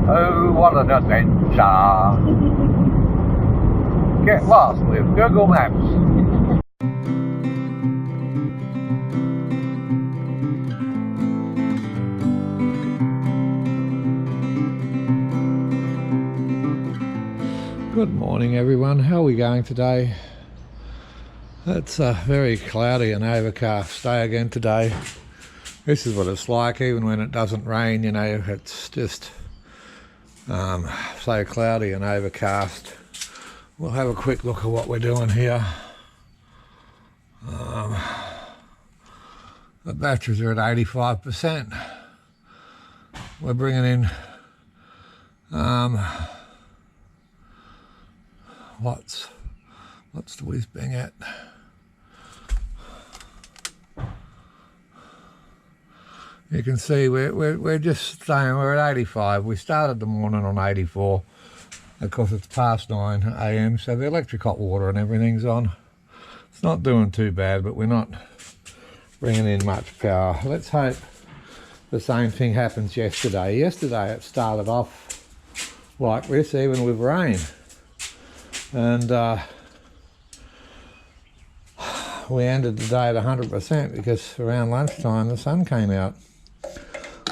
Oh, what an adventure! Get lost with Google Maps. Good morning everyone, how are we going today? It's a very cloudy and overcast day again today. This is what it's like even when it doesn't rain, you know, it's just so cloudy and overcast. We'll have a quick look at what we're doing here. The batteries are at 85%. We're bringing in what's the whiz bang at? You can see we're just staying. We're at 85. We started the morning on 84. Of course, it's past 9 AM, so the electric hot water and everything's on. It's not doing too bad, but we're not bringing in much power. Let's hope the same thing happens yesterday. Yesterday it started off like this, even with rain. And we ended the day at 100% because around lunchtime the sun came out.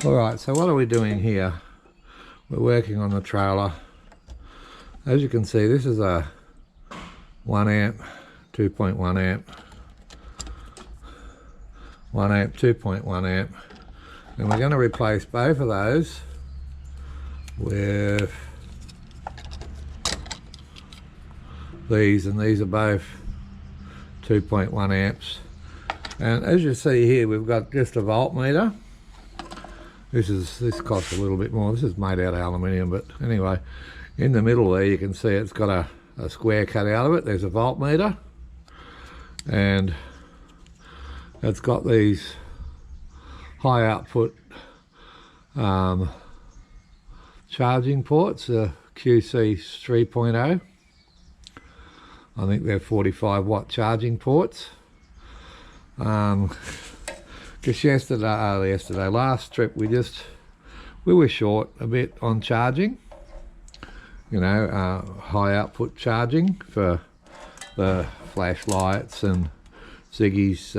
Alright, so what are we doing here? We're working on the trailer. As you can see, this is a 1 amp, 2.1 amp, 1 amp, 2.1 amp, and we're going to replace both of those with these, and these are both 2.1 amps. And as you see here, we've got just a voltmeter. This costs a little bit more. This is made out of aluminium, but anyway, in the middle there you can see it's got a square cut out of it. There's a voltmeter, and it's got these high output charging ports, QC 3.0. I think they're 45 watt charging ports. Because last trip we were short a bit on charging, you know, high output charging for the flashlights and Ziggy's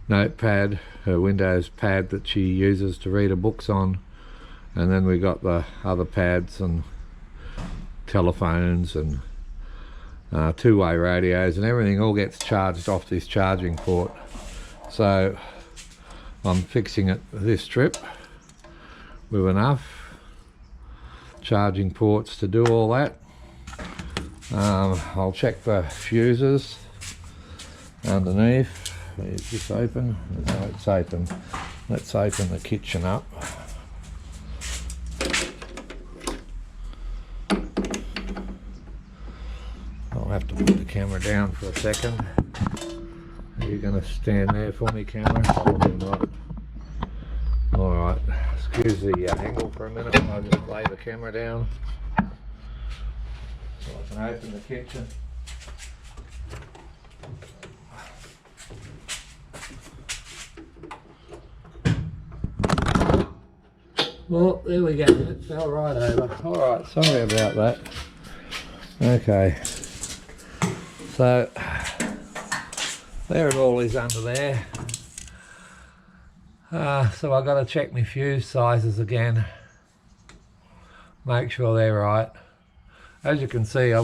notepad, her Windows pad that she uses to read her books on, and then we got the other pads and telephones and two-way radios and everything all gets charged off this charging port. So I'm fixing it this trip with enough charging ports to do all that. I'll check the fuses underneath. Is this open? No, it's open. Let's open the kitchen up. I'll have to put the camera down for a second. Are you going to stand there for me, camera? Probably not. Alright, excuse the angle for a minute. I'll just lay the camera down so I can open the kitchen. Well, there we go. It fell right over. Alright, sorry about that. Okay. So there it all is under there. So I've got to check my fuse sizes again, make sure they're right. As you can see,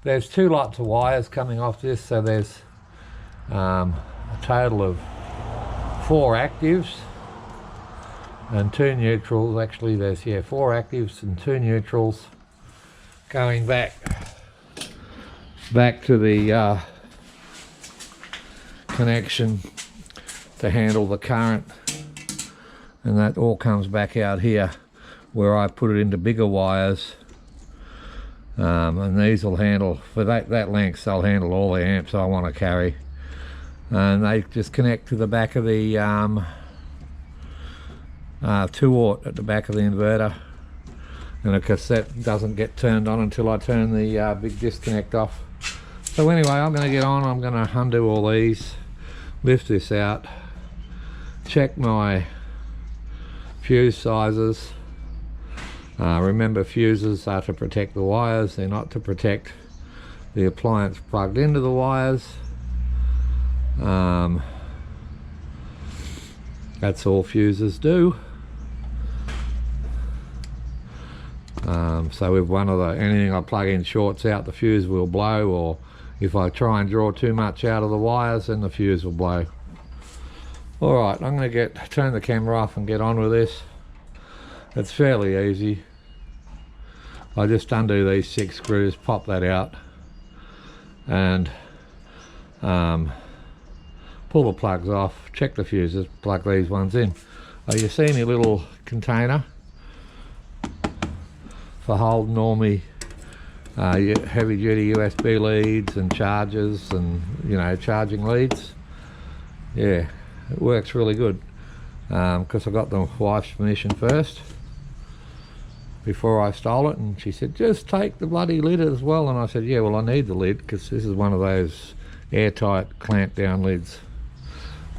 there's two lots of wires coming off this, so there's a total of 4 actives and 2 neutrals. Actually there's 4 actives and 2 neutrals going back to the connection to handle the current, and that all comes back out here where I put it into bigger wires, and these will handle, for that length, they'll handle all the amps I want to carry, and they just connect to the back of the 2-aught at the back of the inverter, and of course that doesn't get turned on until I turn the big disconnect off. So anyway, I'm going to get on. I'm going to undo all these, lift this out, check my fuse sizes. Remember, fuses are to protect the wires, they're not to protect the appliance plugged into the wires. That's all fuses do. So if anything I plug in shorts out, the fuse will blow, or if I try and draw too much out of the wires, then the fuse will blow. Alright, I'm going to turn the camera off and get on with this. It's fairly easy. I just undo these 6 screws, pop that out, and pull the plugs off, check the fuses, plug these ones in. You see any little container for holding all my heavy duty USB leads and chargers and, you know, charging leads? Yeah, it works really good, because I got the wife's permission first before I stole it, and she said just take the bloody lid as well, and I said yeah, well I need the lid because this is one of those airtight clamp down lids.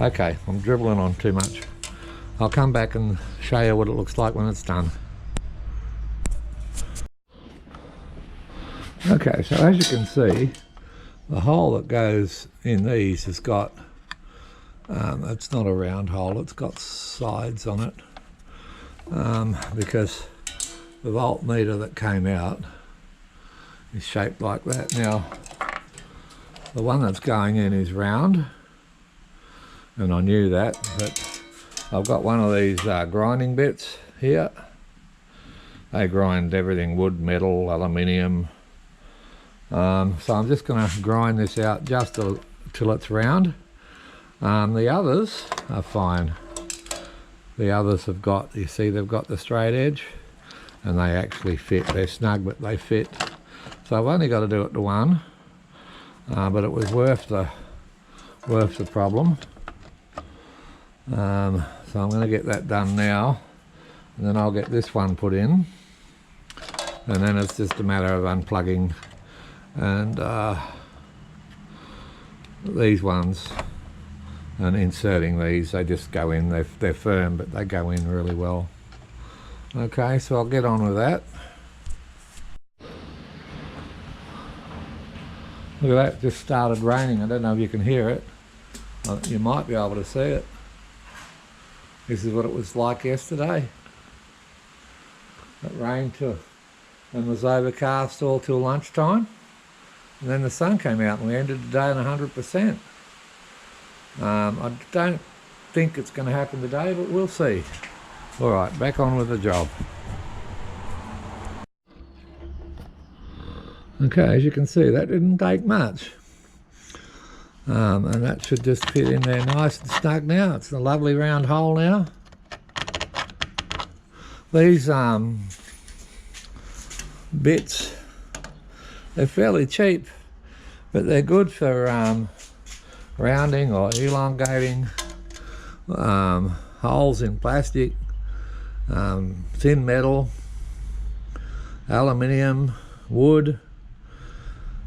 Okay, I'm dribbling on too much. I'll come back and show you what it looks like when it's done. Okay, so as you can see, the hole that goes in these has got, it's not a round hole, it's got sides on it, because the voltmeter that came out is shaped like that. Now, the one that's going in is round, and I knew that, but I've got one of these grinding bits here. They grind everything, wood, metal, aluminium. So I'm just going to grind this out just till it's round. The others are fine. The others have got, you see, they've got the straight edge, and they actually fit. They're snug, but they fit. So I've only got to do it to one, but it was worth the problem. So I'm going to get that done now, and then I'll get this one put in, and then it's just a matter of unplugging and these ones and inserting these. They just go in. They're firm, but they go in really well. Okay, so I'll get on with that. Look at that, just started raining. I don't know if you can hear it. You might be able to see it. This is what it was like yesterday. It rained and was overcast all till lunchtime. And then the sun came out and we ended the day on 100%. I don't think it's going to happen today, but we'll see. All right, back on with the job. Okay, as you can see, that didn't take much. And that should just fit in there nice and snug now. It's a lovely round hole now. These bits, they're fairly cheap, but they're good for rounding or elongating holes in plastic, thin metal, aluminium, wood,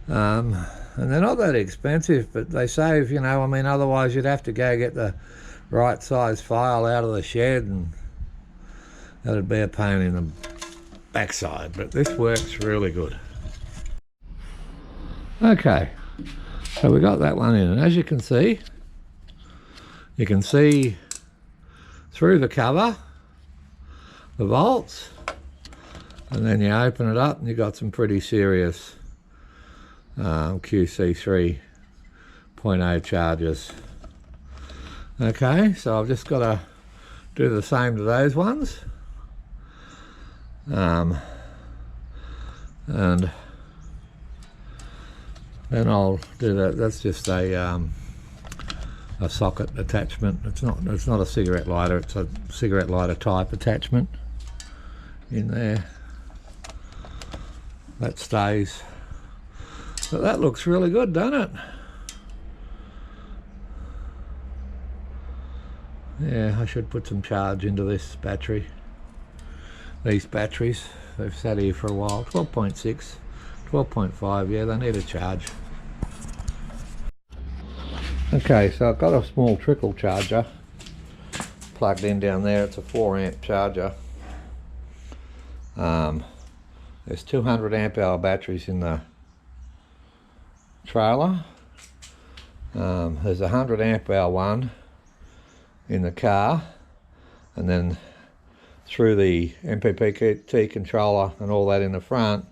and they're not that expensive, but they save, you know, I mean, otherwise you'd have to go get the right size file out of the shed, and that'd be a pain in the backside, but this works really good. Okay, so we got that one in, and as you can see through the cover the bolts, and then you open it up and you've got some pretty serious QC 3.0 chargers. Okay, so I've just got to do the same to those ones, and then I'll do that. That's just a socket attachment. It's not a cigarette lighter, it's a cigarette lighter type attachment in there. That stays. But that looks really good, doesn't it? Yeah, I should put some charge into this battery. These batteries, they've sat here for a while. 12.6, 12.5, yeah, they need a charge. Okay, so I've got a small trickle charger plugged in down there. It's a 4 amp charger. There's 200 amp hour batteries in the trailer. There's a 100 amp hour one in the car, and then through the MPPT controller and all that in the front,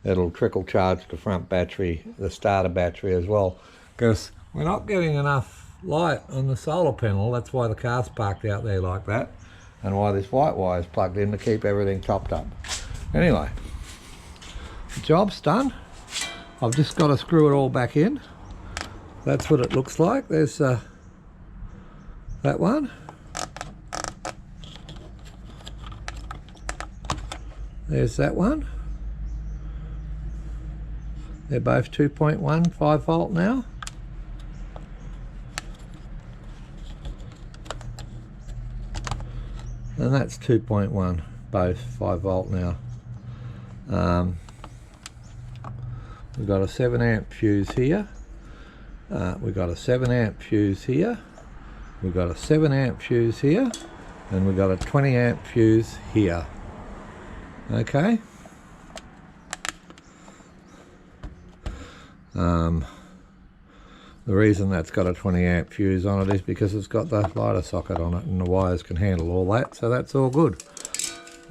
it'll trickle charge the front battery, the starter battery as well, because we're not getting enough light on the solar panel. That's why the car's parked out there like that, and why this white wire is plugged in to keep everything topped up. Anyway, the job's done. I've just got to screw it all back in. That's what it looks like. There's that one. There's that one. They're both 2.1 5 volt now. And that's 2.1, both 5 volt now. We've got a 7 amp fuse here. We've got a 7 amp fuse here. We've got a 7 amp fuse here. And we've got a 20 amp fuse here. Okay. The reason that's got a 20 amp fuse on it is because it's got the lighter socket on it and the wires can handle all that, so that's all good.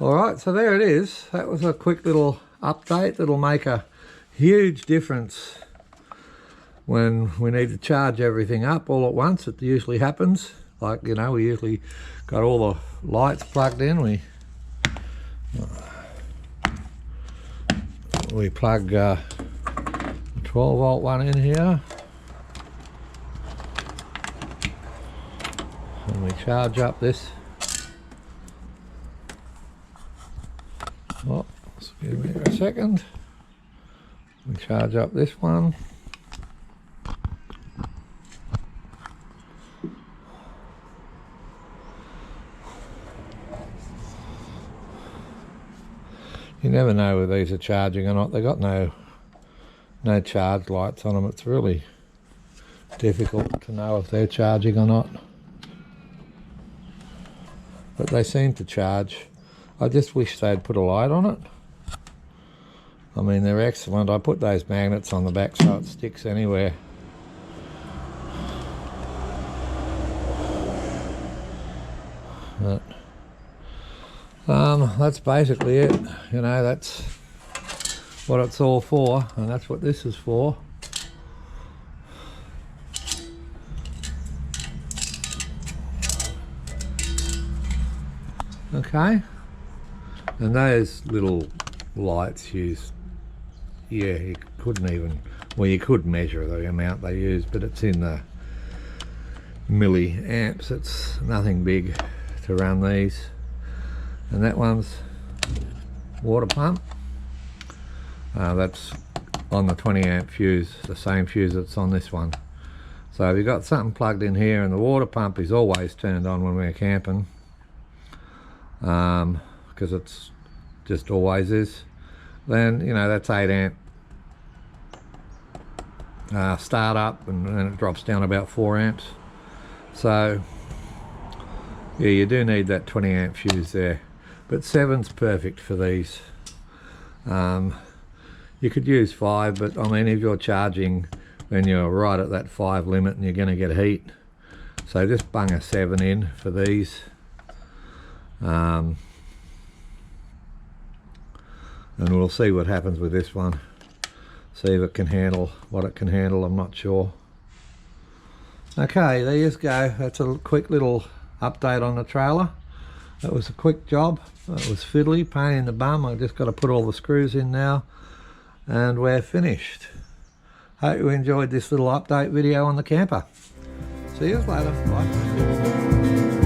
Alright, so there it is. That was a quick little update that'll make a huge difference when we need to charge everything up all at once. It usually happens, like, you know, we usually got all the lights plugged in. We plug a 12 volt one in here, and we charge up this. Oh, excuse me a second. We charge up this one. You never know whether these are charging or not. They've got no charge lights on them. It's really difficult to know if they're charging or not. But they seem to charge. I just wish they'd put a light on it. I mean, they're excellent. I put those magnets on the back so it sticks anywhere. But, that's basically it. You know, that's what it's all for, and that's what this is for. Okay, and those little lights use, yeah, you couldn't even, well, you could measure the amount they use, but it's in the milliamps. It's nothing big to run these. And that one's water pump. That's on the 20 amp fuse, the same fuse that's on this one. So if you've got something plugged in here, and the water pump is always turned on when we're camping, because it's just always is, then, you know, that's 8 amp start up, and then it drops down about 4 amps. So yeah, you do need that 20 amp fuse there, but 7's perfect for these. You could use 5, but I mean, if you're charging when you're right at that 5 limit and you're going to get heat, so just bung a 7 in for these. And we'll see what happens with this one. See if it can handle what it can handle. I'm not sure. Okay, there you go. That's a quick little update on the trailer. That was a quick job. It was fiddly, pain in the bum. I've just got to put all the screws in now, and we're finished. Hope you enjoyed this little update video on the camper. See you later. Bye.